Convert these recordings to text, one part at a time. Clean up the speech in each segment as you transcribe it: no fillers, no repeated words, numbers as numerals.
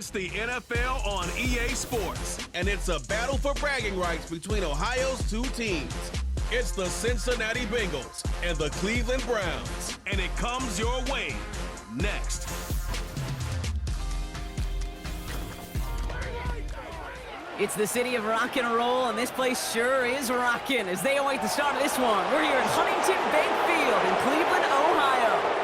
It's the NFL on EA Sports, and it's a battle for bragging rights between Ohio's two teams. It's the Cincinnati Bengals and the Cleveland Browns, and it comes your way next. It's the city of rock and roll, and this place sure is rocking as they await the start of this one. We're here at Huntington Bank Field in Cleveland, Ohio.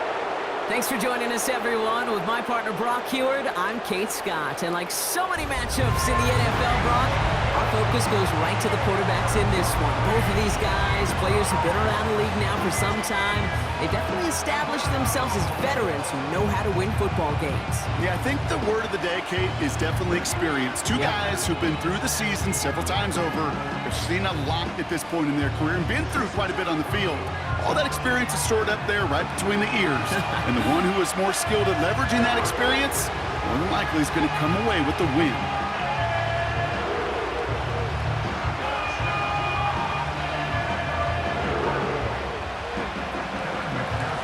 Thanks for joining us, everyone. With my partner, Brock Heward, I'm Kate Scott. And like so many matchups in the NFL, Brock, our focus goes right to the quarterbacks in this one. Both of these guys, players who've been around the league now for some time, they definitely established themselves as veterans who know how to win football games. Yeah, I think the word of the day, Kate, is definitely experience. Two guys who've been through the season several times over, have seen a lot at this point in their career, and been through quite a bit on the field. All that experience is stored up there right between the ears. And the one who is more skilled at leveraging that experience, more than likely is going to come away with the win.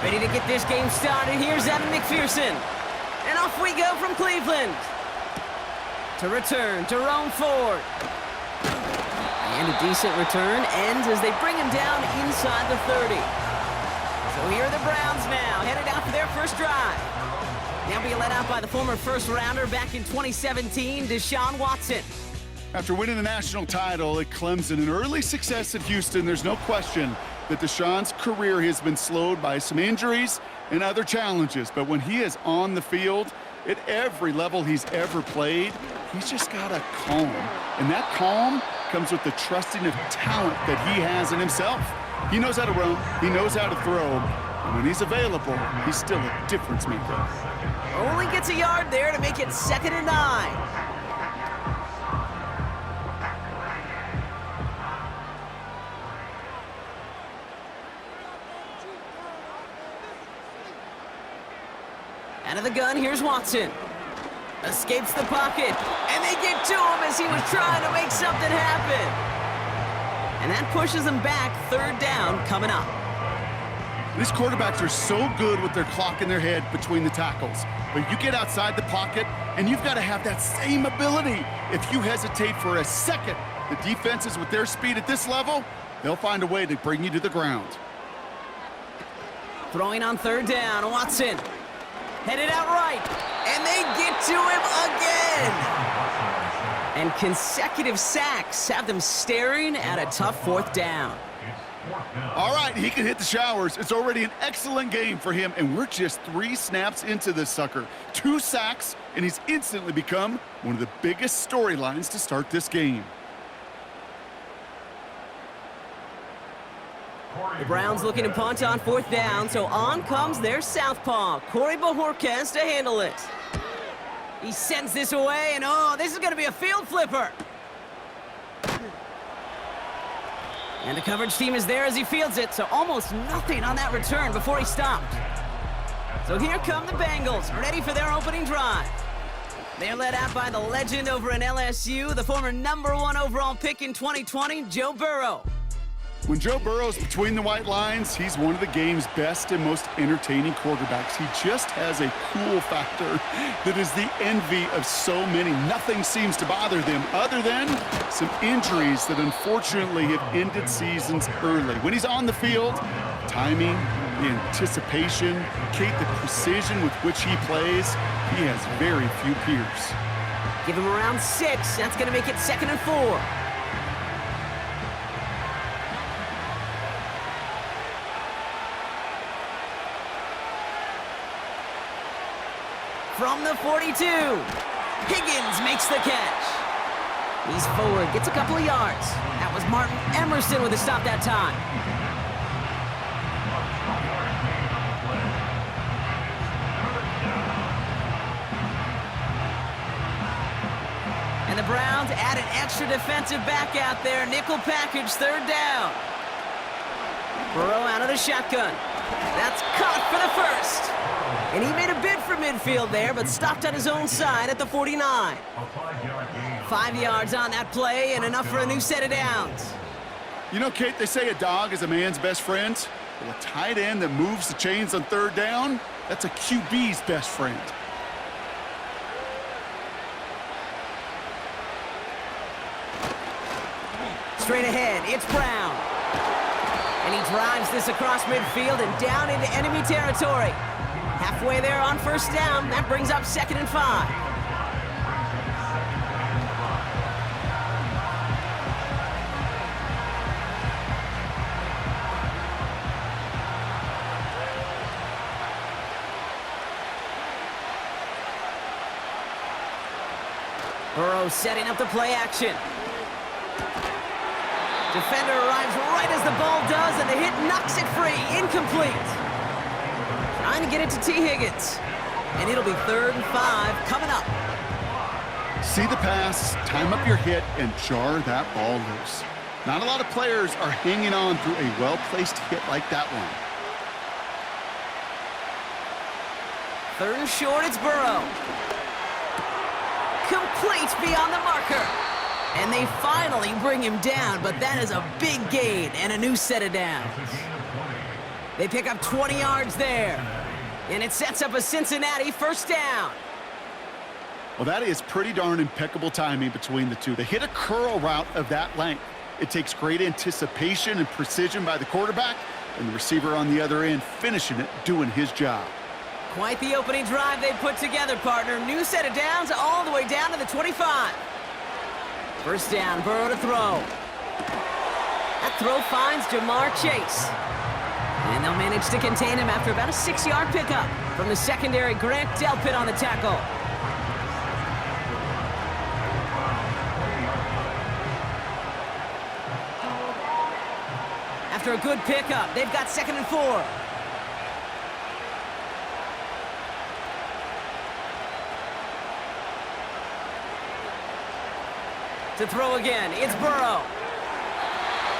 Ready to get this game started. Here's Adam McPherson. And off we go from Cleveland. To return to Jerome Ford. And a decent return ends as they bring him down inside the 30. So here are the Browns now, headed out for their first drive. They'll be led out by the former first-rounder back in 2017, Deshaun Watson. After winning the national title at Clemson and early success at Houston, there's no question that Deshaun's career has been slowed by some injuries and other challenges. But when he is on the field, at every level he's ever played, he's just got a calm. And that calm comes with the trusting of talent that he has in himself. He knows how to run, he knows how to throw, and when he's available, he's still a difference maker. Only gets a yard there to make it 2nd and 9. Out of the gun, here's Watson. Escapes the pocket, and they get to him as he was trying to make something happen. And that pushes them back, 3rd down coming up. These quarterbacks are so good with their clock in their head between the tackles. But you get outside the pocket, and you've got to have that same ability. If you hesitate for a second, the defenses with their speed at this level, they'll find a way to bring you to the ground. Throwing on 3rd down, Watson. Headed out right, and they get to him again. And consecutive sacks have them staring at a tough 4th down. All right, he can hit the showers. It's already an excellent game for him, and we're just 3 snaps into this sucker. 2 sacks, and he's instantly become one of the biggest storylines to start this game. The Browns looking to punt on 4th down, so on comes their southpaw, Corey Bojorquez, to handle it. He sends this away, and oh, this is going to be a field flipper. And the coverage team is there as he fields it, so almost nothing on that return before he stopped. So here come the Bengals, ready for their opening drive. They're led out by the legend over in LSU, the former #1 overall pick in 2020, Joe Burrow. When Joe Burrow's between the white lines, he's one of the game's best and most entertaining quarterbacks. He just has a cool factor that is the envy of so many. Nothing seems to bother them other than some injuries that unfortunately have ended seasons early. When he's on the field, timing, the anticipation, Kate, the precision with which he plays, he has very few peers. Give him around 6. That's going to make it 2nd and 4. From the 42, Higgins makes the catch. He's forward, gets a couple of yards. That was Martin Emerson with a stop that time. And the Browns add an extra defensive back out there. Nickel package, 3rd down. Burrow out of the shotgun. That's caught for the 1st. And he made a bid for midfield there, but stopped on his own side at the 49. 5 yards on that play and enough for a new set of downs. You know, Kate, they say a dog is a man's best friend. Well, a tight end that moves the chains on 3rd down, that's a QB's best friend. Straight ahead, it's Brown. And he drives this across midfield and down into enemy territory. Halfway there on first down. That brings up 2nd and 5. Burrow setting up the play action. Defender arrives right as the ball does, and the hit knocks it free. Incomplete. Trying to get it to T. Higgins. And it'll be 3rd and 5 coming up. See the pass, time up your hit, and jar that ball loose. Not a lot of players are hanging on through a well-placed hit like that one. 3rd and short, it's Burrow. Complete beyond the marker. And they finally bring him down, but that is a big gain and a new set of downs. They pick up 20 yards there. And it sets up a Cincinnati first down. Well, that is pretty darn impeccable timing between the two. They hit a curl route of that length. It takes great anticipation and precision by the quarterback, and the receiver on the other end finishing it, doing his job. Quite the opening drive they put together, partner. New set of downs all the way down to the 25. First down, Burrow to throw. That throw finds Jamar Chase. And they'll manage to contain him after about a 6-yard pickup from the secondary. Grant Delpit on the tackle. After a good pickup, they've got 2nd and 4. To throw again, it's Burrow.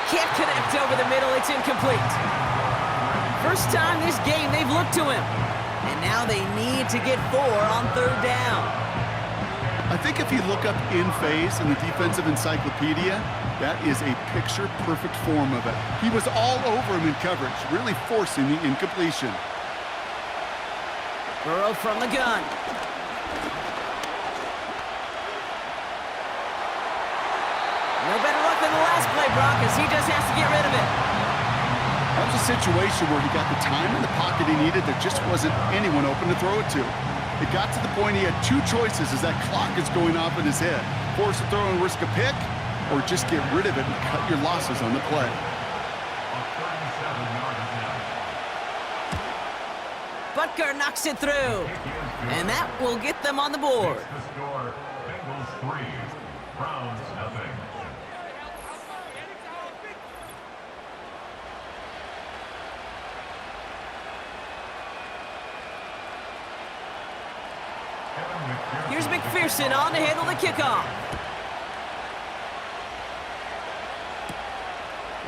Can't connect over the middle, it's incomplete. First time this game they've looked to him. And now they need to get 4 on 3rd down. I think if you look up in phase in the defensive encyclopedia, that is a picture-perfect form of it. He was all over him in coverage, really forcing the incompletion. Burrow from the gun. No better luck than the last play, Brock, as he just has to get rid of it. That was a situation where he got the time in the pocket he needed. There just wasn't anyone open to throw it to. It got to the point he had 2 choices as that clock is going off in his head. Force a throw and risk a pick, or just get rid of it and cut your losses on the play. Butker knocks it through, and that will get them on the board. Bengals 3, Browns nothing. Here's McPherson on to handle the kickoff.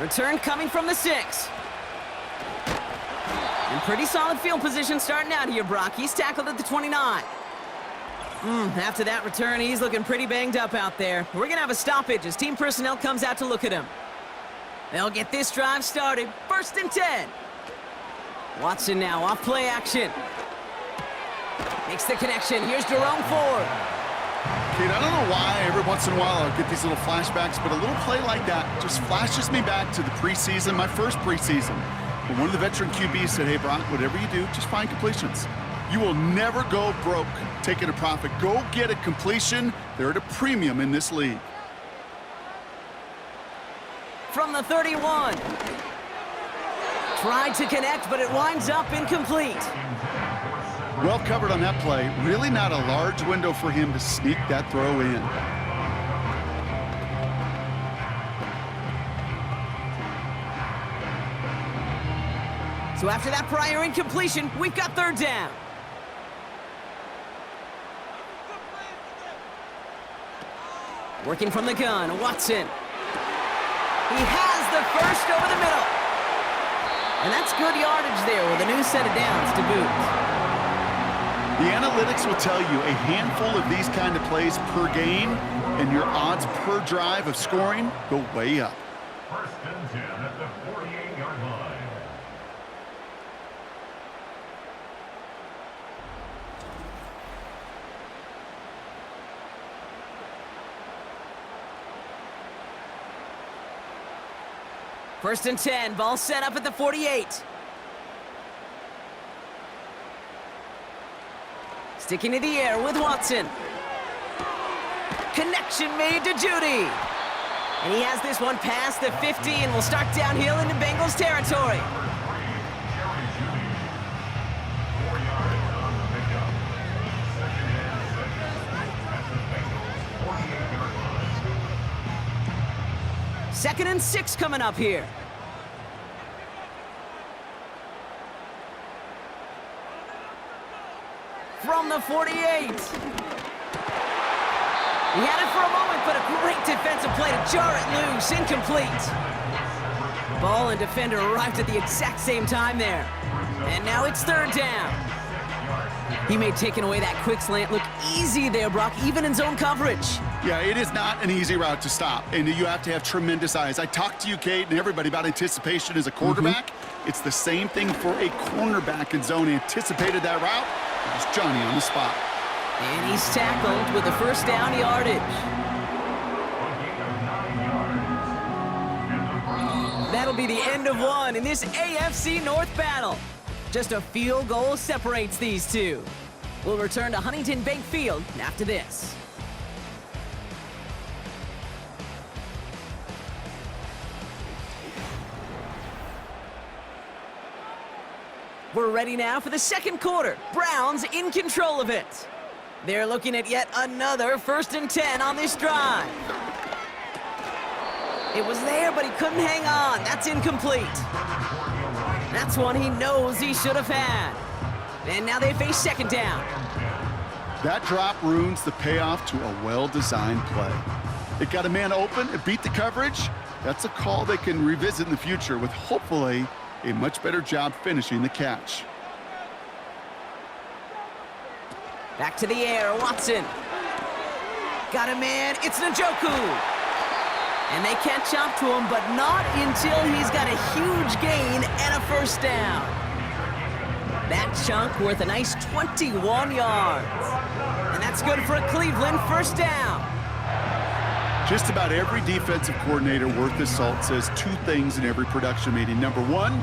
Return coming from the 6. And pretty solid field position starting out here, Brock. He's tackled at the 29. After that return, he's looking pretty banged up out there. We're going to have a stoppage as team personnel comes out to look at him. They'll get this drive started. 1st and 10. Watson now off play action. Makes the connection. Here's Jerome Ford. Kate, I don't know why every once in a while I'll get these little flashbacks, but a little play like that just flashes me back to the preseason, my first preseason. When one of the veteran QBs said, hey, Brock, whatever you do, just find completions. You will never go broke taking a profit. Go get a completion. They're at a premium in this league. From the 31. Tried to connect, but it winds up incomplete. Well covered on that play. Really not a large window for him to sneak that throw in. So after that prior incompletion, we've got 3rd down. Working from the gun, Watson. He has the first over the middle. And that's good yardage there with a new set of downs to boot. The analytics will tell you a handful of these kind of plays per game, and your odds per drive of scoring go way up. 1st and 10 at the 48-yard line. First and 10, ball set up at the 48. Sticking to the air with Watson. Connection made to Judy. And he has this one past the 50 and will start downhill into Bengals territory. Second and 6 coming up here. From the 48. He had it for a moment, but a great defensive play to jar it loose. Incomplete. Ball and defender arrived at the exact same time there. And now it's third down. He made taking away that quick slant look easy there, Brock, even in zone coverage. Yeah, it is not an easy route to stop, and you have to have tremendous eyes. I talked to you, Kate, and everybody about anticipation as a quarterback. It's the same thing for a cornerback in zone. He anticipated that route. It was Johnny on the spot. And he's tackled with the first down yardage. That'll be the end of one in this AFC North battle. Just a field goal separates these two. We'll return to Huntington Bank Field after this. We're ready now for the second quarter. Browns in control of it. They're looking at yet another first and 10 on this drive. It was there, but he couldn't hang on. That's incomplete. That's one he knows he should have had. And now they face second down. That drop ruins the payoff to a well-designed play. It got a man open, it beat the coverage. That's a call they can revisit in the future with hopefully a much better job finishing the catch. Back to the air, Watson. Got a man, it's Njoku. And they catch up to him, but not until he's got a huge gain and a first down. That chunk worth a nice 21 yards. And that's good for a Cleveland first down. Just about every defensive coordinator worth his salt says two things in every production meeting. Number one,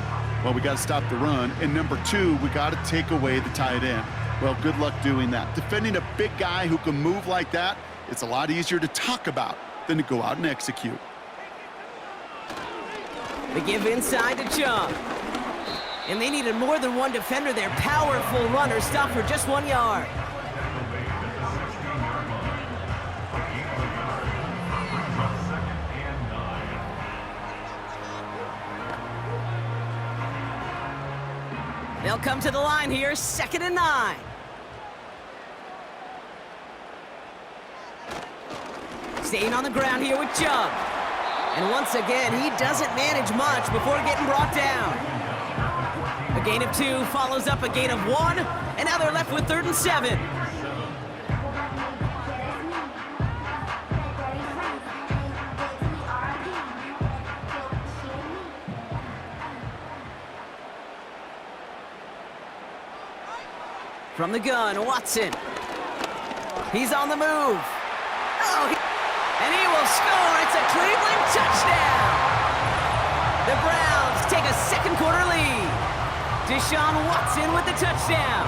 well, we got to stop the run. And number two, we got to take away the tight end. Well, good luck doing that. Defending a big guy who can move like that, it's a lot easier to talk about than to go out and execute. They give inside to Chung. And they needed more than one defender there. Powerful runner stopped for just 1 yard. They'll come to the line here, 2nd and 9. Staying on the ground here with Chubb. And once again, he doesn't manage much before getting brought down. A gain of 2 follows up a gain of 1, and now they're left with 3rd and 7. From the gun, Watson. He's on the move. And he will score. It's a Cleveland touchdown. The Browns take a second quarter lead. Deshaun Watson with the touchdown.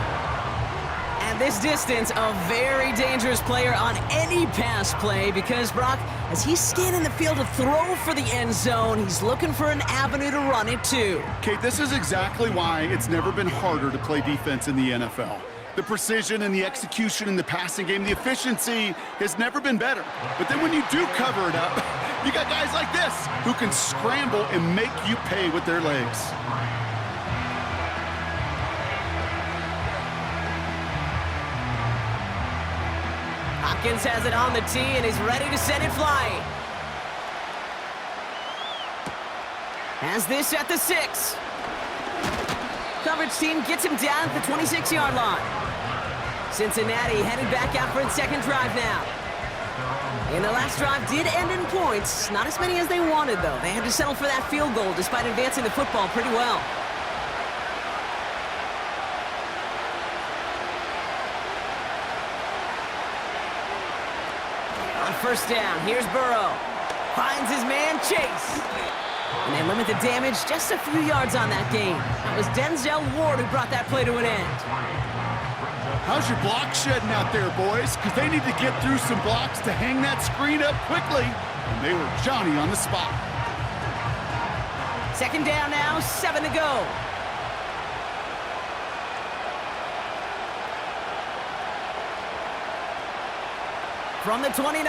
At this distance, a very dangerous player on any pass play because, Brock, as he's scanning the field to throw for the end zone, he's looking for an avenue to run it too. Kate, this is exactly why it's never been harder to play defense in the NFL. The precision and the execution in the passing game, the efficiency has never been better. But then when you do cover it up, you got guys like this who can scramble and make you pay with their legs. Hopkins has it on the tee and is ready to send it flying. Has this at the 6. Coverage team gets him down at the 26-yard line. Cincinnati headed back out for its second drive now. And the last drive did end in points. Not as many as they wanted, though. They had to settle for that field goal despite advancing the football pretty well. On first down, here's Burrow. Finds his man, Chase. And they limit the damage just a few yards on that game. That was Denzel Ward who brought that play to an end. How's your block shedding out there, boys? Because they need to get through some blocks to hang that screen up quickly. And they were Johnny on the spot. Second down now, 7 to go. From the 29.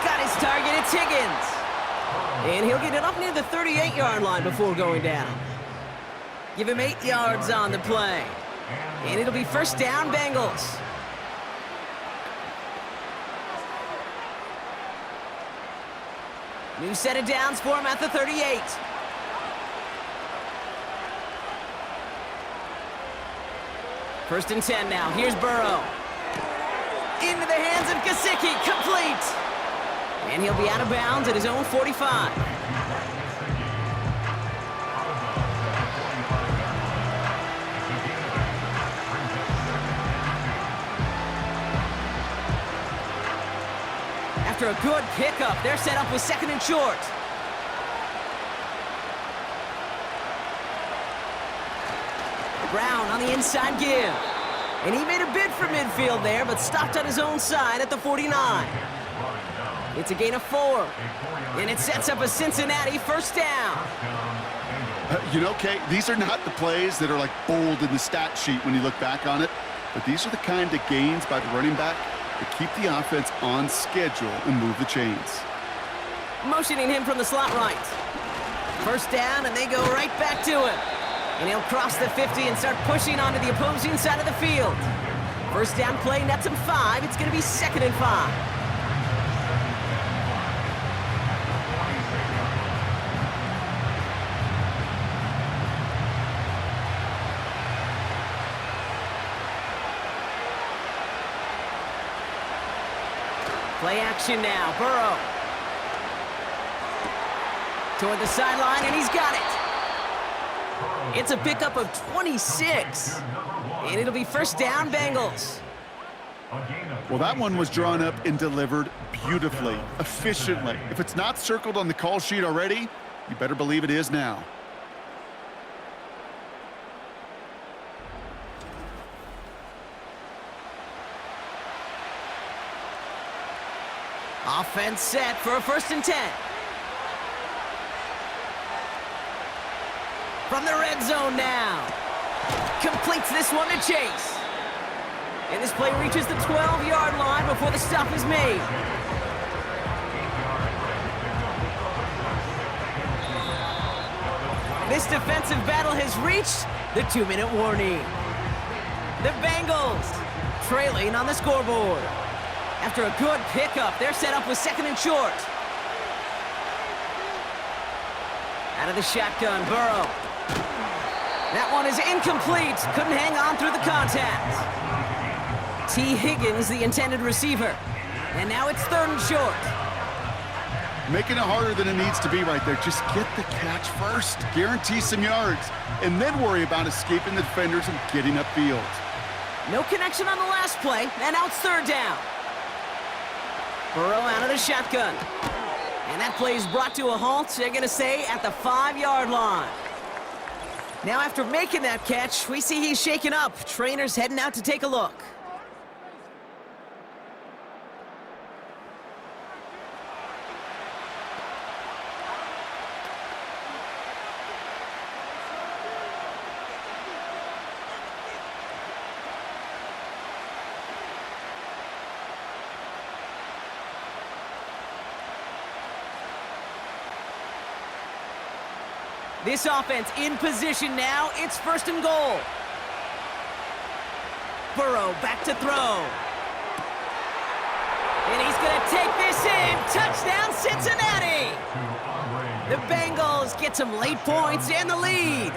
Got his target, it's Higgins. And he'll get it up near the 38-yard line before going down. Give him 8 yards on the play. And it'll be first down, Bengals. New set of downs for him at the 38. First and 10 now. Here's Burrow. Into the hands of Gesicki. Complete. And he'll be out of bounds at his own 45. After a good pickup, they're set up with second and short. Brown on the inside give. And he made a bid for midfield there, but stopped on his own side at the 49. It's a gain of 4. And it sets up a Cincinnati first down. You know, Kate, these are not the plays that are like bold in the stat sheet when you look back on it, but these are the kind of gains by the running back that keep the offense on schedule and move the chains. Motioning him from the slot right. First down, and they go right back to him. And he'll cross the 50 and start pushing onto the opposing side of the field. First down play, nets him 5. It's going to be second and 5. Play action now, Burrow. Toward the sideline, and he's got it. It's a pickup of 26. And it'll be first down, Bengals. Well, that one was drawn up and delivered beautifully, efficiently. If it's not circled on the call sheet already, you better believe it is now. Offense set for a first and 10. From the red zone now. Completes this one to Chase. And this play reaches the 12-yard line before the stop is made. This defensive battle has reached the 2-minute warning. The Bengals trailing on the scoreboard. After a good pickup, they're set up with second and short. Out of the shotgun, Burrow. That one is incomplete. Couldn't hang on through the contact. T. Higgins, the intended receiver. And now it's third and short. Making it harder than it needs to be right there. Just get the catch first. Guarantee some yards. And then worry about escaping the defenders and getting upfield. No connection on the last play, and now it's third down. Burrow out of the shotgun. And that play is brought to a halt. They're going to stay at the 5-yard line. Now after making that catch, we see he's shaken up. Trainer's heading out to take a look. This offense in position now. It's first and goal. Burrow back to throw. And he's going to take this in. Touchdown, Cincinnati. The Bengals get some late points and the lead.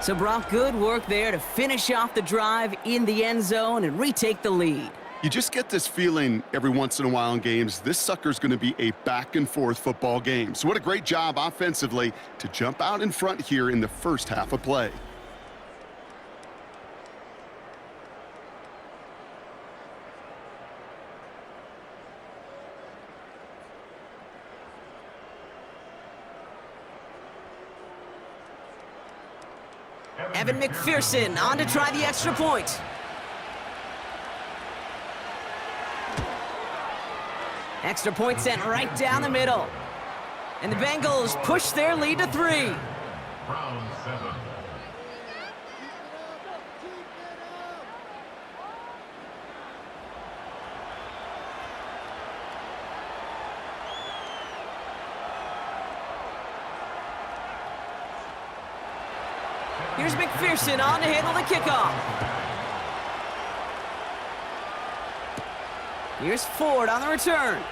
So, Brock, good work there to finish off the drive in the end zone and retake the lead. You just get this feeling every once in a while in games, this sucker's going to be a back-and-forth football game. So what a great job offensively to jump out in front here in the first half of play. Evan McPherson on to try the extra point. Extra point sent right down the middle. And the Bengals push their lead to 3. Round 7. Here's McPherson on to handle the kickoff. Here's Ford on the return.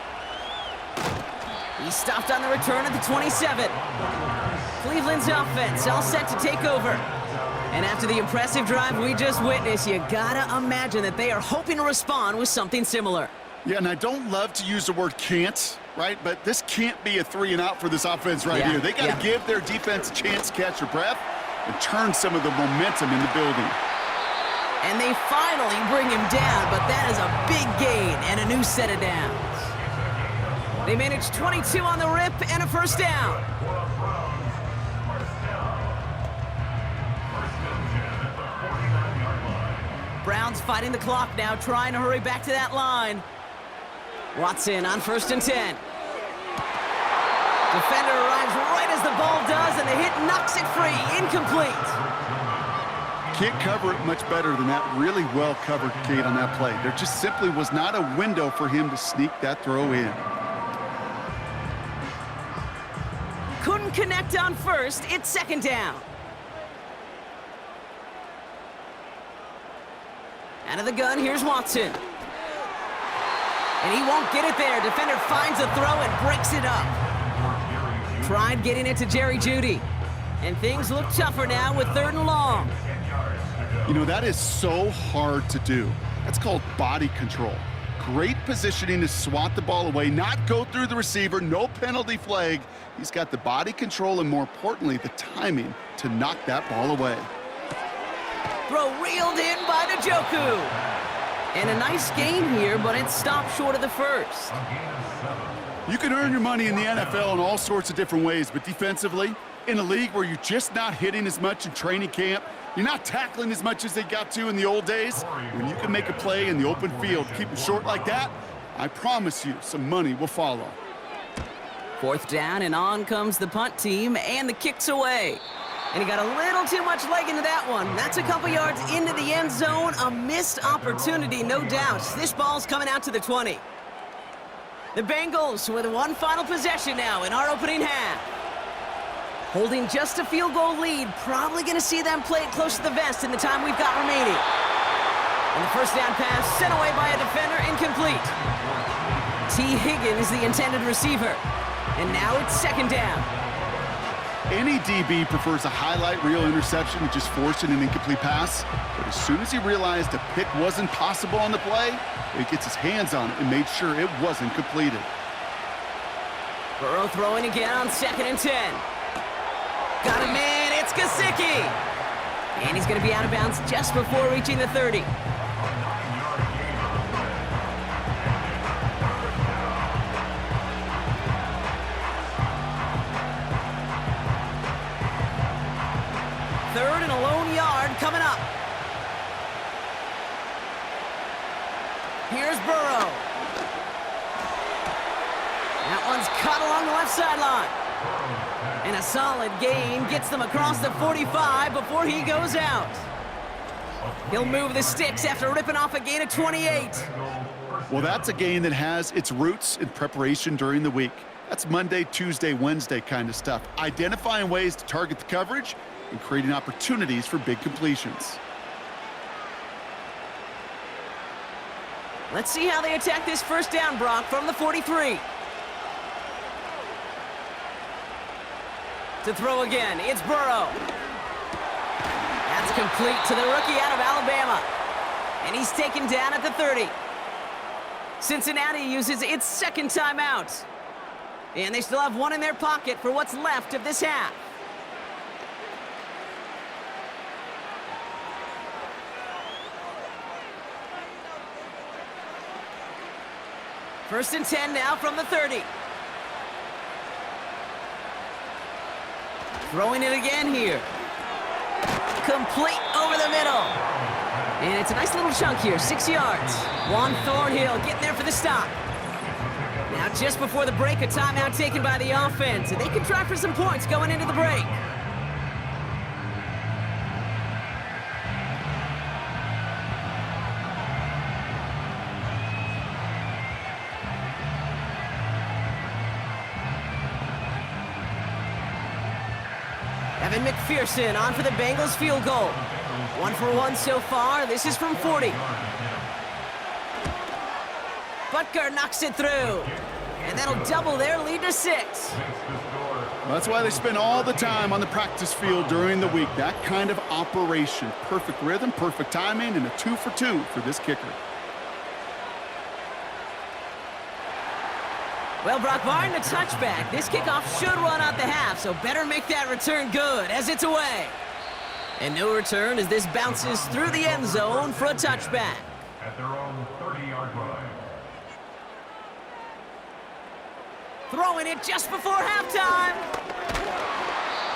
He stopped on the return at the 27. Cleveland's offense all set to take over. And after the impressive drive we just witnessed, you gotta imagine that they are hoping to respond with something similar. Yeah, and I don't love to use the word can't, right? But this can't be a 3 and out for this offense right here. They got to give their defense a chance to catch their breath and turn some of the momentum in the building. And they finally bring him down, but that is a big gain and a new set of downs. They managed 22 on the rip and a first down. Browns fighting the clock now, trying to hurry back to that line. Watson on 1st and 10. Defender arrives right as the ball does, and the hit knocks it free. Incomplete. Can't cover it much better than that. Really well covered, Kate, on that play. There just simply was not a window for him to sneak that throw in. Couldn't connect on 1st. It's 2nd down. Out of the gun, here's Watson. And he won't get it there. Defender finds a throw and breaks it up. Tried getting it to Jerry Jeudy. And things look tougher now with 3rd and long. You know, that is so hard to do. That's called body control. Great positioning to swat the ball away, not go through the receiver, no penalty flag. He's got the body control and, more importantly, the timing to knock that ball away. Throw reeled in by Njoku. And a nice gain here, but it stopped short of the 1st. You can earn your money in the NFL in all sorts of different ways, but defensively, in a league where you're just not hitting as much in training camp, you're not tackling as much as they got to in the old days, when you can make a play in the open field, keep it short like that, I promise you some money will follow. 4th down, and on comes the punt team, and the kick's away. And he got a little too much leg into that one. That's a couple yards into the end zone. A missed opportunity, no doubt. This ball's coming out to the 20. The Bengals with one final possession now in our opening half. Holding just a field goal lead. Probably going to see them play it close to the vest in the time we've got remaining. And the first down pass sent away by a defender, incomplete. T. Higgins, the intended receiver. And now it's 2nd down. Any DB prefers a highlight reel interception to just forcing an incomplete pass. But as soon as he realized a pick wasn't possible on the play, he gets his hands on it and made sure it wasn't completed. Burrow throwing again on 2nd and 10. Got him in, it's Gesicki. And he's going to be out of bounds just before reaching the 30. Third and a lone yard coming up. Here's Burrow. That one's caught along the left sideline. And a solid gain gets them across the 45 before he goes out. He'll move the sticks after ripping off a gain of 28. Well, that's a gain that has its roots in preparation during the week. That's Monday, Tuesday, Wednesday kind of stuff. Identifying ways to target the coverage and creating opportunities for big completions. Let's see how they attack this first down, Brock, from the 43. To throw again, it's Burrow. That's complete to the rookie out of Alabama. And he's taken down at the 30. Cincinnati uses its 2nd timeout. And they still have one in their pocket for what's left of this half. First and 10 now from the 30. Throwing it again here. complete over the middle. And it's a nice little chunk here, 6 yards. Juan Thornhill getting there for the stop. Now just before the break, a timeout taken by the offense, and they can try for some points going into the break. Evan McPherson on for the Bengals field goal. 1 for 1 so far. This is from 40. Butker knocks it through. And that'll double their lead to 6. Well, that's why they spend all the time on the practice field during the week. That kind of operation. Perfect rhythm, perfect timing, and a 2 for 2 for this kicker. Well, Brock, barring the touchback, this kickoff should run out the half, so better make that return good as it's away. And no return as this bounces through the end zone for a touchback. At their own 30-yard line. Throwing it just before halftime.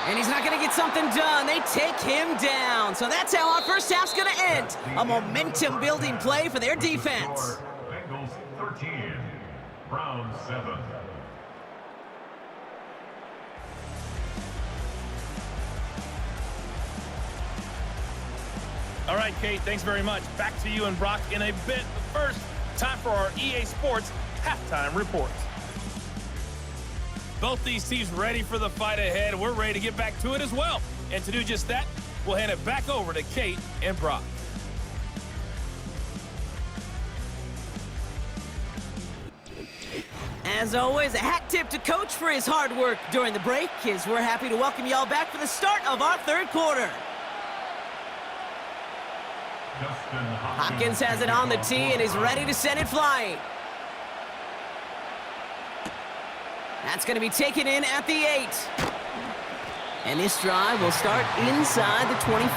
And he's not going to get something done. They take him down. So that's how our first half's going to end. A momentum-building play for their defense. Bengals 13, Browns 7. All right, Kate, thanks very much. Back to you and Brock in a bit. But first, time for our EA Sports halftime reports. Both these teams ready for the fight ahead. We're ready to get back to it as well. And to do just that, we'll hand it back over to Kate and Brock. As always, a hat tip to Coach for his hard work during the break, as we're happy to welcome y'all back for the start of our third quarter. Hopkins has it on the tee and is ready to send it flying. That's going to be taken in at the 8. And this drive will start inside the 25.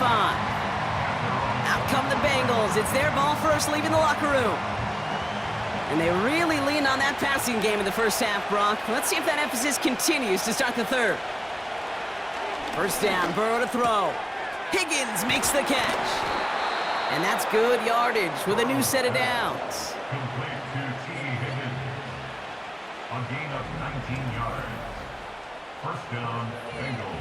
Out come the Bengals. It's their ball first, leaving the locker room. And they really leaned on that passing game in the first half, Brock. Let's see if that emphasis continues to start the third. First down, Burrow to throw. Higgins makes the catch. And that's good yardage with a new set of downs. Complete to T. Higgins. A gain of 19 yards. First down, Bengals.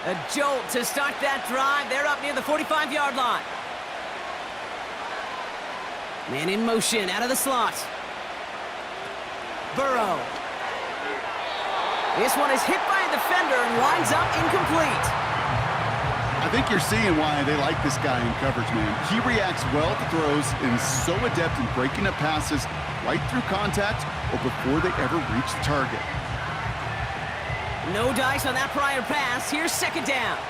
A jolt to start that drive. They're up near the 45-yard line. Man in motion out of the slot. Burrow. This one is hit by a defender and winds up incomplete. I think you're seeing why they like this guy in coverage, man. He reacts well to throws and is so adept in breaking up passes right through contact or before they ever reach the target. No dice on that prior pass. Here's second down.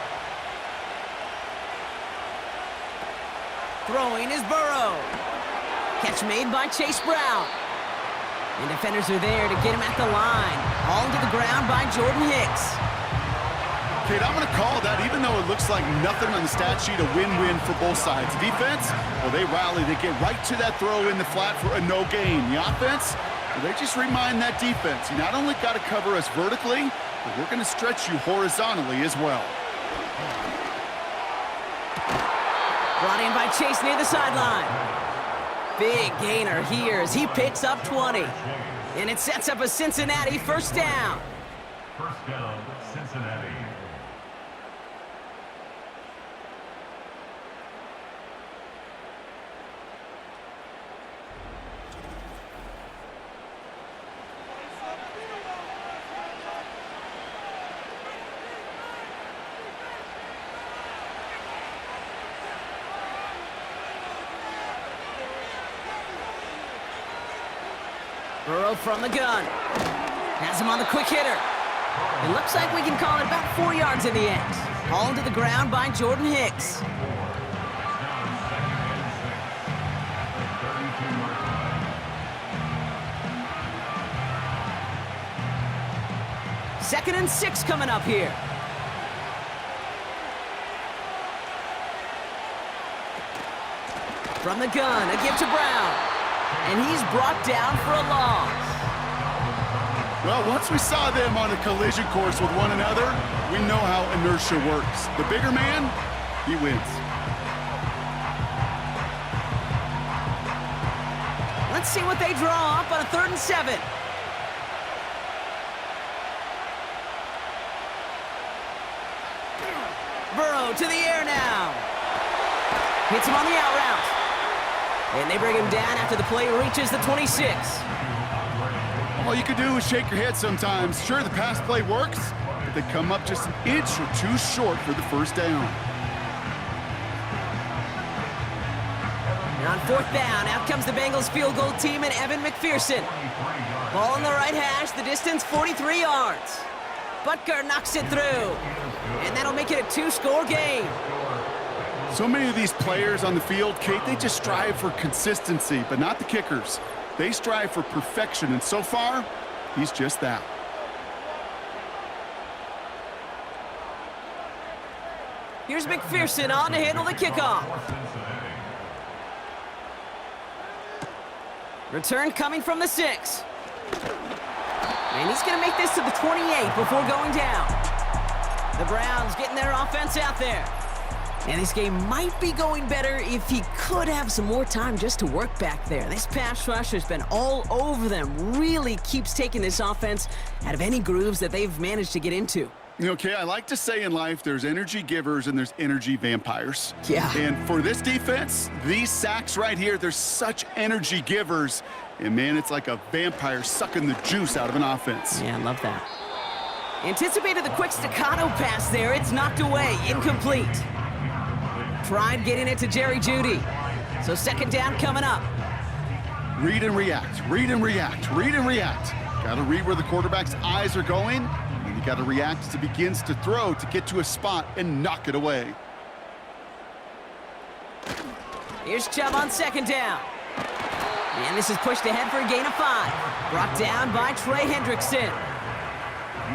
Throwing is Burrow. Catch made by Chase Brown. And defenders are there to get him at the line. Hauled to the ground by Jordan Hicks. Kate, I'm going to call that, even though it looks like nothing on the stat sheet, a win-win for both sides. Defense, well, they rally. They get right to that throw in the flat for a no gain. The offense, well, they just remind that defense, you not only got to cover us vertically, but we're going to stretch you horizontally as well. Brought in by Chase near the sideline. Big gainer here as he picks up 20. And it sets up a Cincinnati first down. First down, Cincinnati. Burrow from the gun. Has him on the quick hitter. It looks like we can call it about 4 yards in the end. Hauled to the ground by Jordan Hicks. Second and 6 coming up here. From the gun, a give to Brown. And he's brought down for a loss. Well, once we saw them on a collision course with one another, we know how inertia works. The bigger man, he wins. Let's see what they draw up on a 3rd and 7. Burrow to the air now. Hits him on the out route. And they bring him down after the play reaches the 26. All you can do is shake your head sometimes. Sure, the pass play works, but they come up just an inch or two short for the first down. On 4th down, out comes the Bengals field goal team and Evan McPherson. Ball on the right hash, the distance 43 yards. Butker knocks it through, and that'll make it a 2-score game. So many of these players on the field, Kate, they just strive for consistency, but not the kickers. They strive for perfection, and so far, he's just that. Here's McPherson on to handle the kickoff. Return coming from the 6. And he's going to make this to the 28 before going down. The Browns getting their offense out there. And this game might be going better if he could have some more time just to work back there. This pass rush has been all over them. Really keeps taking this offense out of any grooves that they've managed to get into. You know, Kay, I like to say in life there's energy givers and there's energy vampires. Yeah. And for this defense, these sacks right here, they're such energy givers. And, man, it's like a vampire sucking the juice out of an offense. Yeah, I love that. Anticipated the quick staccato pass there. It's knocked away. Incomplete. Tried getting it to Jerry Jeudy. So 2nd down coming up. Read and react, read and react, read and react. Got to read where the quarterback's eyes are going, and you got to react as he begins to throw to get to a spot and knock it away. Here's Chubb on 2nd down. And this is pushed ahead for a gain of 5. Brought down by Trey Hendrickson.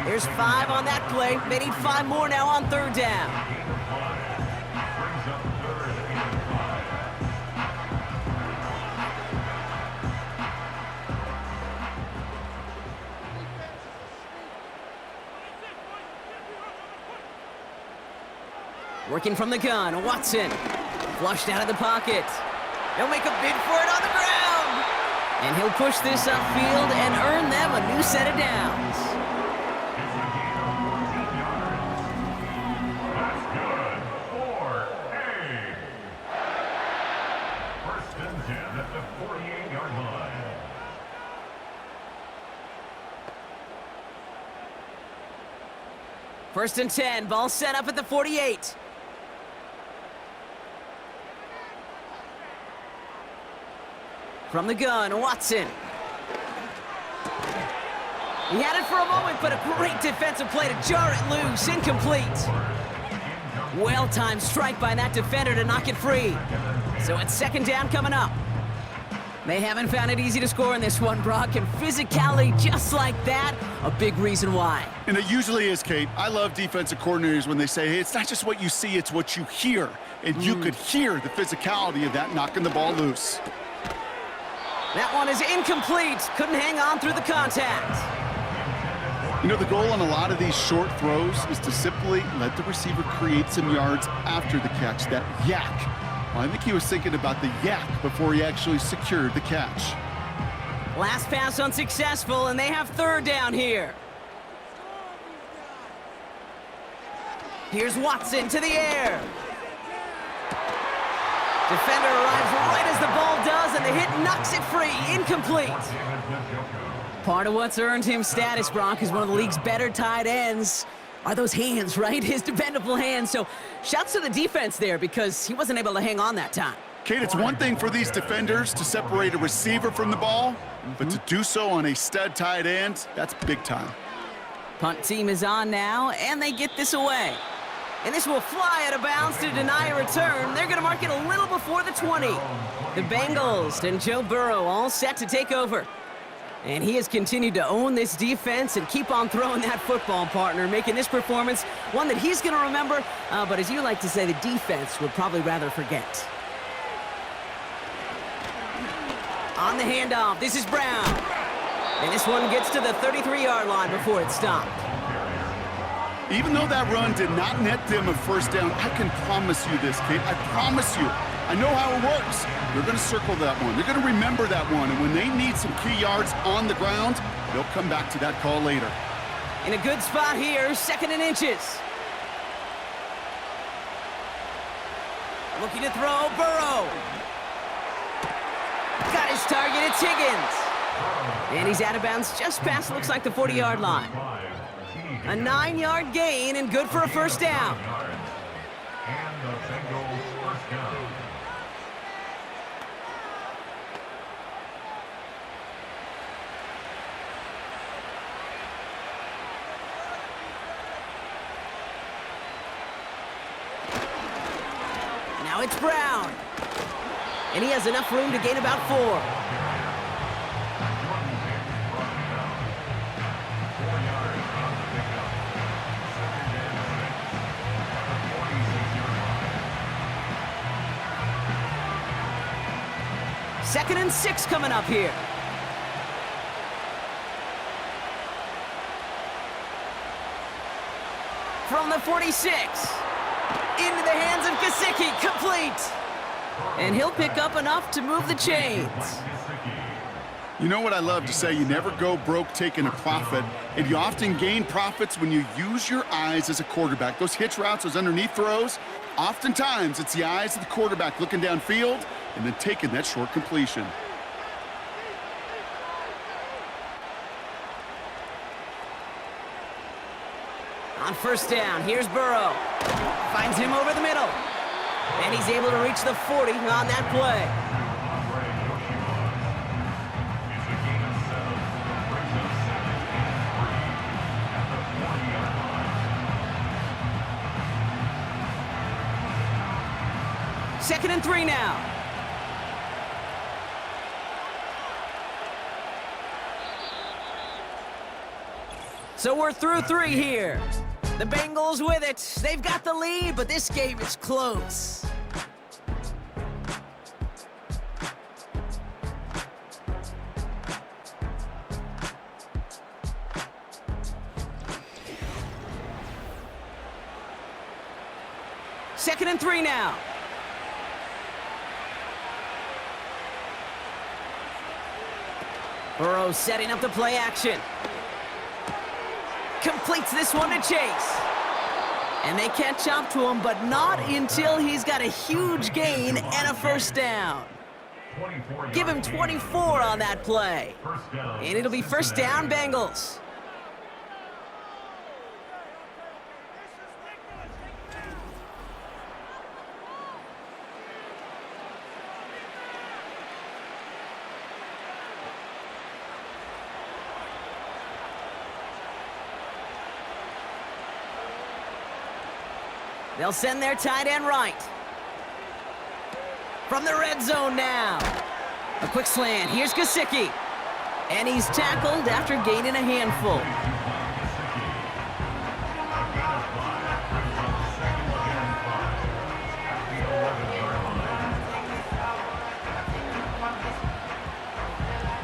There's 5 on that play. They need 5 more now on 3rd down. Working from the gun, Watson. Flushed out of the pocket. He'll make a bid for it on the ground. And he'll push this upfield and earn them a new set of downs. That's good. 4-8. 1st and 10 at the 48-yard line. First and 10, ball set up at the 48. From the gun, Watson. He had it for a moment, but a great defensive play to jar it loose. Incomplete. Well-timed strike by that defender to knock it free. So it's 2nd down coming up. They haven't found it easy to score in this one, Brock, and physicality just like that, a big reason why. And it usually is, Kate. I love defensive coordinators when they say, hey, it's not just what you see, it's what you hear. And you could hear the physicality of that knocking the ball loose. That one is incomplete. Couldn't hang on through the contact. You know, the goal on a lot of these short throws is to simply let the receiver create some yards after the catch, that yak. Well, I think he was thinking about the yak before he actually secured the catch. Last pass unsuccessful, and they have 3rd down here. Here's Watson to the air. Defender arrives right as the ball does, and the hit knocks it free. Incomplete. Part of what's earned him status, Brock, is one of the league's better tight ends. Are those hands, right? His dependable hands. So shouts to the defense there because he wasn't able to hang on that time. Kate, it's one thing for these defenders to separate a receiver from the ball, but to do so on a stud tight end, that's big time. Punt team is on now, and they get this away. And this will fly out of bounds to deny a return. They're going to mark it a little before the 20. The Bengals and Joe Burrow all set to take over. And he has continued to own this defense and keep on throwing that football, partner, making this performance one that he's going to remember, but as you like to say, the defense would probably rather forget. On the handoff, this is Brown. And this one gets to the 33-yard line before it's stopped. Even though that run did not net them a first down, I can promise you this, Kate. I promise you. I know how it works. They're going to circle that one. They're going to remember that one. And when they need some key yards on the ground, they'll come back to that call later. In a good spot here, 2nd and inches. Looking to throw, Burrow. Got his target, it's Higgins. And he's out of bounds just past, looks like the 40-yard line. A 9-yard gain and good for a first down. And the Bengals first down. Now it's Brown. And he has enough room to gain about 4. Second and 6 coming up here. From the 46. Into the hands of Gesicki, complete. And he'll pick up enough to move the chains. You know what I love to say? You never go broke taking a profit, and you often gain profits when you use your eyes as a quarterback. Those hitch routes, those underneath throws, oftentimes it's the eyes of the quarterback looking downfield and then taking that short completion. On first down, here's Burrow. Finds him over the middle. And he's able to reach the 40 on that play. Second and 3 now. So we're through 3 here. The Bengals with it. They've got the lead, but this game is close. Second and 3 now. Burrow setting up the play action. Completes this one to Chase. And they catch up to him, but not until he's got a huge gain and a first down. Give him 24 on that play. And it'll be first down, Bengals. They'll send their tight end right. From the red zone now. A quick slant. Here's Gesicki. And he's tackled after gaining a handful.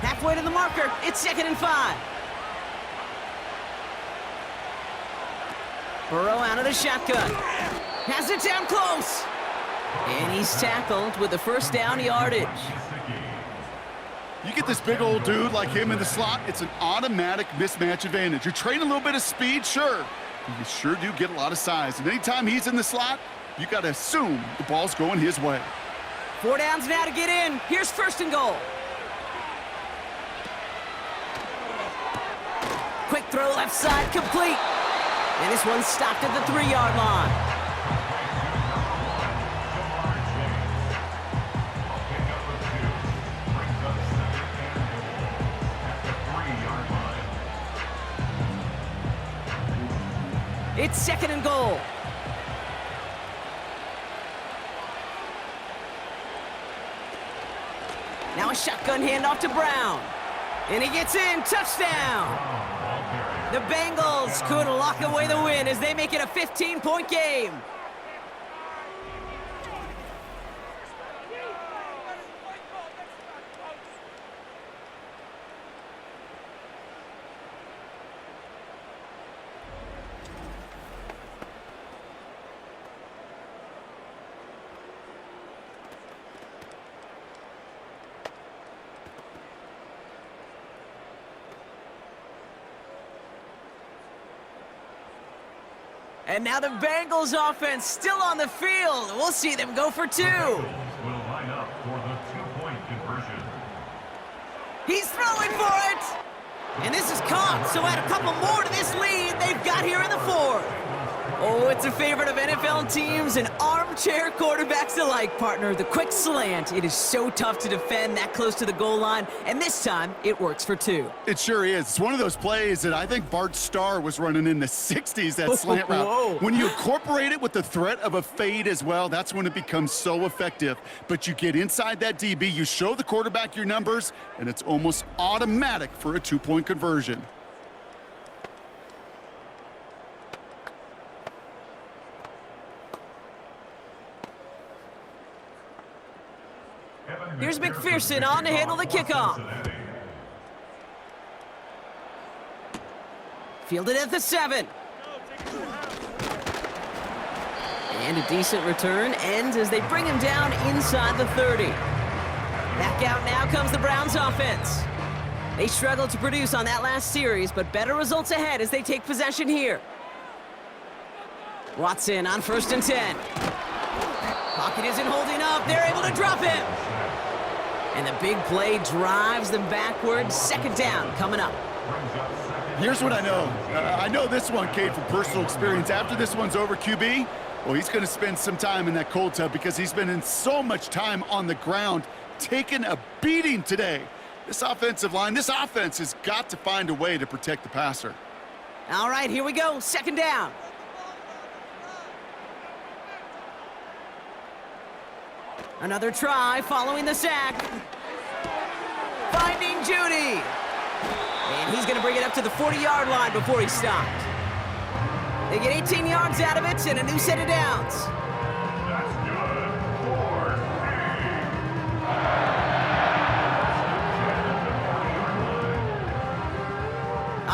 Halfway to the marker. It's 2nd and 5. Burrow out of the shotgun. Has it down close. And he's tackled with the first down yardage. You get this big old dude like him in the slot, it's an automatic mismatch advantage. You're trading a little bit of speed, sure. But you sure do get a lot of size. And anytime he's in the slot, you got to assume the ball's going his way. 4 downs now to get in. Here's 1st and goal. Quick throw left side, complete. And this one stopped at the 3-yard line. It's 2nd and goal. Now a shotgun handoff to Brown. And he gets in, touchdown. The Bengals could lock away the win as they make it a 15-point game. And now the Bengals offense still on the field. We'll see them go for 2. Will line up for the 2-point conversion. He's throwing for it. And this is caught, so add a couple more to this lead they've got here in the 4th. Oh, it's a favorite of NFL teams and armchair quarterbacks alike, partner. The quick slant. It is so tough to defend that close to the goal line, and this time it works for 2. It sure is. It's one of those plays that I think Bart Starr was running in the 60s, that slant route. Whoa. When you incorporate it with the threat of a fade as well, that's when it becomes so effective. But you get inside that DB, you show the quarterback your numbers, and it's almost automatic for a 2-point conversion. Here's McPherson on to handle the kickoff. Fielded at the 7. And a decent return ends as they bring him down inside the 30. Back out now comes the Browns offense. They struggled to produce on that last series, but better results ahead as they take possession here. Watson on 1st and 10. Pocket isn't holding up. They're able to drop him. And the big play drives them backwards. 2nd down coming up. Here's what I know. I know this one, Kate, from personal experience. After this one's over, QB, well, he's going to spend some time in that cold tub because he's been in so much time on the ground, taking a beating today. This offensive line, this offense has got to find a way to protect the passer. All right, here we go. 2nd down. Another try following the sack. Finding Judy. And he's going to bring it up to the 40-yard line before he stopped. They get 18 yards out of it and a new set of downs. That's good for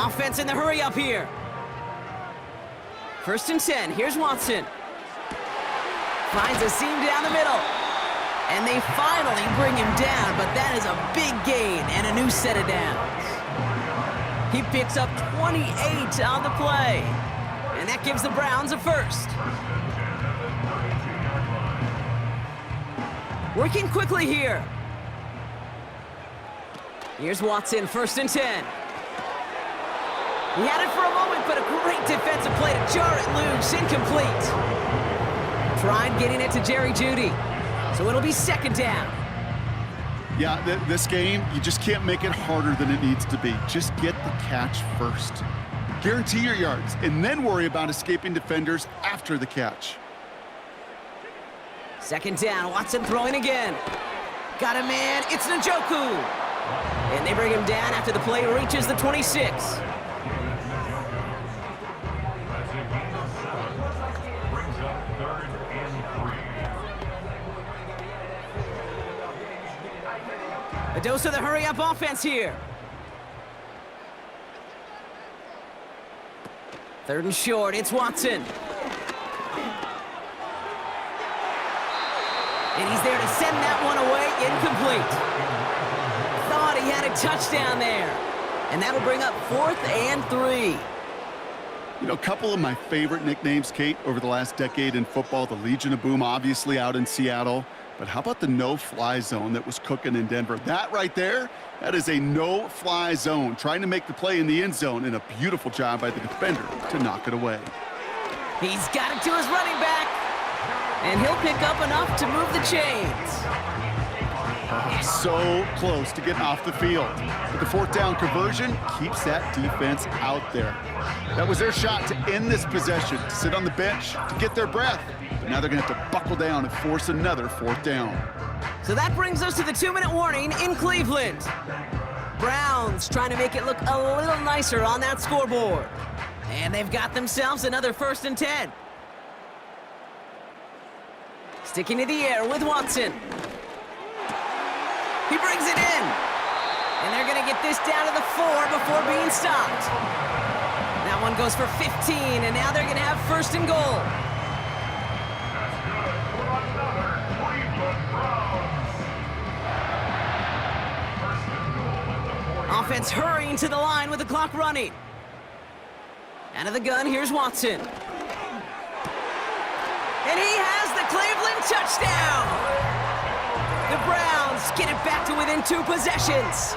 Offense in the hurry up here. 1st and 10. Here's Watson. Finds a seam down the middle. And they finally bring him down, but that is a big gain and a new set of downs. He picks up 28 on the play. And that gives the Browns a 1st. Working quickly here. Here's Watson, 1st and 10. He had it for a moment, but a great defensive play to jar it loose, incomplete. Tried getting it to Jerry Jeudy. So it'll be 2nd down. Yeah, this game, you just can't make it harder than it needs to be. Just get the catch first. Guarantee your yards, and then worry about escaping defenders after the catch. 2nd down, Watson throwing again. Got a man, it's Njoku. And they bring him down after the play reaches the 26. A dose of the hurry-up offense here. 3rd and short, it's Watson. And he's there to send that one away, incomplete. Thought he had a touchdown there. And that'll bring up 4th and 3. You know, a couple of my favorite nicknames, Kate, over the last decade in football, the Legion of Boom, obviously out in Seattle. But how about the no-fly zone that was cooking in Denver? That right there, that is a no-fly zone, trying to make the play in the end zone, and a beautiful job by the defender to knock it away. He's got it to his running back, and he'll pick up enough to move the chains. So close to getting off the field. But the 4th down conversion keeps that defense out there. That was their shot to end this possession, to sit on the bench, to get their breath. But now they're going to have to buckle down and force another 4th down. So that brings us to the 2-minute warning in Cleveland. Browns trying to make it look a little nicer on that scoreboard. And they've got themselves another 1st and 10. Sticking to the air with Watson. He brings it in. And they're going to get this down to the 4 before being stopped. That one goes for 15, and now they're going to have 1st and goal. Offense hurrying to the line with the clock running. Out of the gun, here's Watson. And he has the Cleveland touchdown. The Browns get it back to within 2 possessions.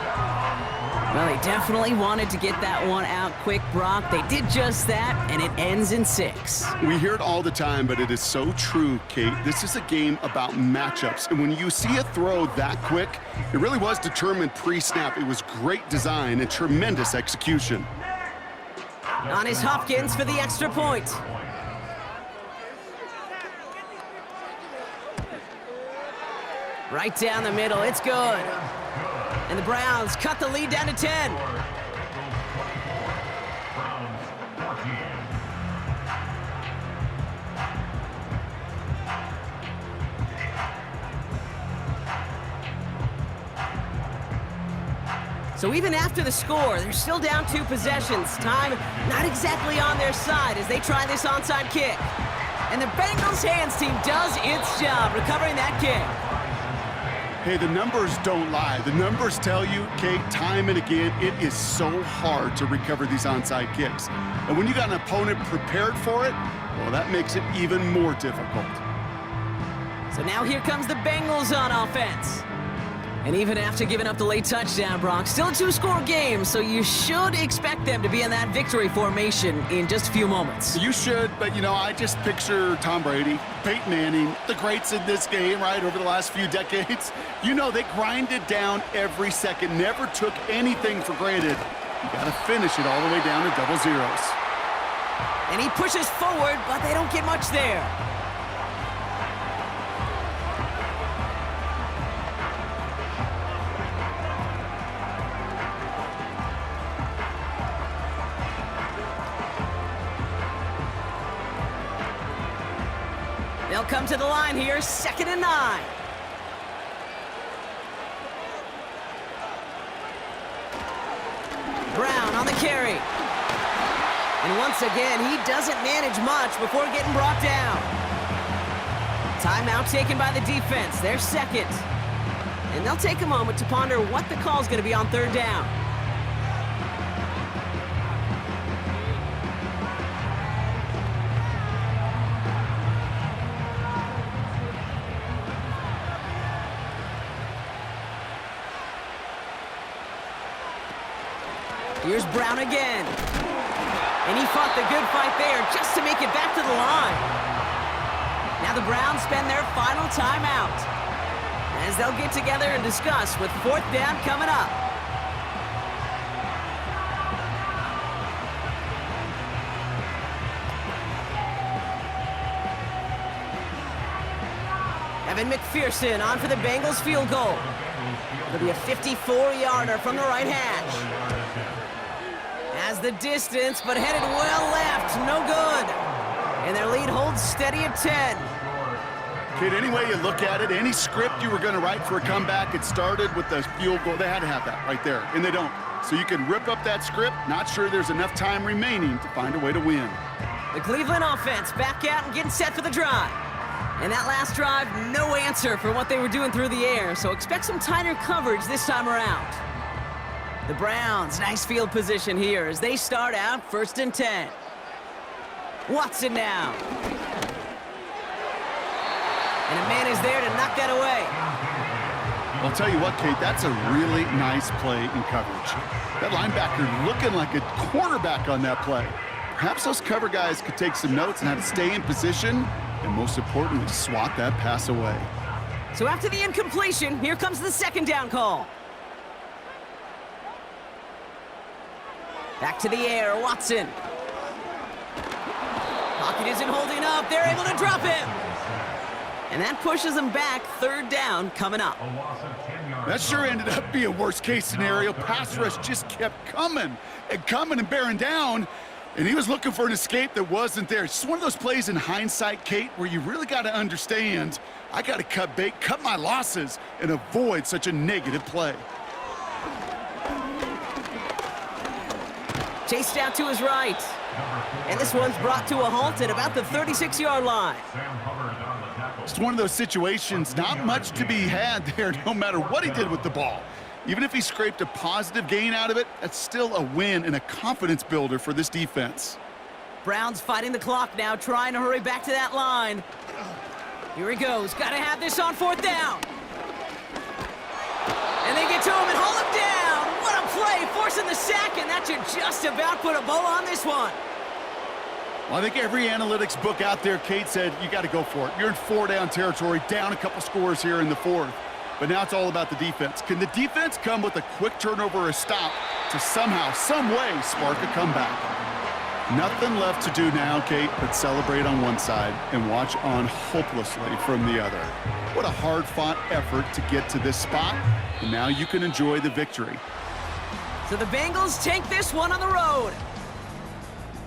Well, they definitely wanted to get that one out quick, Brock. They did just that, and it ends in 6. We hear it all the time, but it is so true, Kate. This is a game about matchups, and when you see a throw that quick, it really was determined pre-snap. It was great design and tremendous execution. On is Hopkins for the extra point. Right down the middle, it's good. And the Browns cut the lead down to 10. So even after the score, they're still down 2 possessions. Time not exactly on their side as they try this onside kick. And the Bengals hands team does its job recovering that kick. Hey, the numbers don't lie. The numbers tell you, Kate, time and again, it is so hard to recover these onside kicks. And when you got an opponent prepared for it, well, that makes it even more difficult. So now here comes the Bengals on offense. And even after giving up the late touchdown, Brock, still a 2-score game, so you should expect them to be in that victory formation in just a few moments. You should, but, you know, I just picture Tom Brady, Peyton Manning, the greats in this game, right, over the last few decades. You know, they grinded down every second, never took anything for granted. You got to finish it all the way down to double zeros. And he pushes forward, but they don't get much there. They'll come to the line here, 2nd and 9. Brown on the carry. And once again, he doesn't manage much before getting brought down. Timeout taken by the defense, their 2nd. And they'll take a moment to ponder what the call's going to be on 3rd down. Here's Brown again. And he fought the good fight there just to make it back to the line. Now the Browns spend their final timeout as they'll get together and discuss with 4th down coming up. Evan McPherson on for the Bengals field goal. It'll be a 54-yarder from the right hash. Has the distance, but headed well left. No good. And their lead holds steady at 10. Kid, any way you look at it, any script you were going to write for a comeback, it started with the field goal. They had to have that right there, and they don't. So you can rip up that script. Not sure there's enough time remaining to find a way to win. The Cleveland offense back out and getting set for the drive. And that last drive, no answer for what they were doing through the air, so expect some tighter coverage this time around. The Browns, nice field position here as they start out 1st and 10. Watson now. And a man is there to knock that away. I'll tell you what, Kate, that's a really nice play in coverage. That linebacker looking like a cornerback on that play. Perhaps those cover guys could take some notes on how to stay in position and, most importantly, swat that pass away. So after the incompletion, here comes the 2nd down call. Back to the air, Watson. Pocket isn't holding up. They're able to drop him. And that pushes them back. 3rd down coming up. That sure ended up being worst-case scenario. Pass rush just kept coming and bearing down. And he was looking for an escape that wasn't there. It's just one of those plays in hindsight, Kate, where you really got to understand, I got to cut bait, cut my losses, and avoid such a negative play. Chased out to his right. And this one's brought to a halt at about the 36-yard line. It's one of those situations, not much to be had there no matter what he did with the ball. Even if he scraped a positive gain out of it, that's still a win and a confidence builder for this defense. Browns fighting the clock now, trying to hurry back to that line. Here he goes. Got to have this on 4th down. And they get to him and haul him down. What a play, forcing the sack, and that should just about put a bow on this one. Well, I think every analytics book out there, Kate, said you got to go for it. You're in 4-down territory, down a couple scores here in the 4th. But now it's all about the defense. Can the defense come with a quick turnover or a stop to somehow, some way, spark a comeback? Nothing left to do now, Kate, but celebrate on one side and watch on hopelessly from the other. What a hard-fought effort to get to this spot, and now you can enjoy the victory. So the Bengals take this one on the road.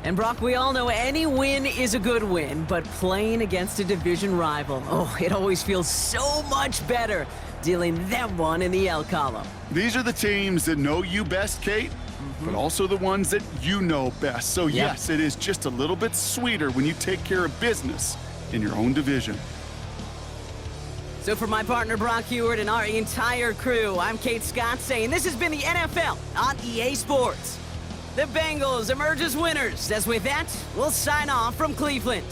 And Brock, we all know any win is a good win, but playing against a division rival, oh, it always feels so much better dealing them one in the L column. These are the teams that know you best, Kate, but also the ones that you know best. So yes, it is just a little bit sweeter when you take care of business in your own division. So for my partner Brock Heward and our entire crew, I'm Kate Scott saying this has been the NFL on EA Sports. The Bengals emerge as winners. As with that, we'll sign off from Cleveland.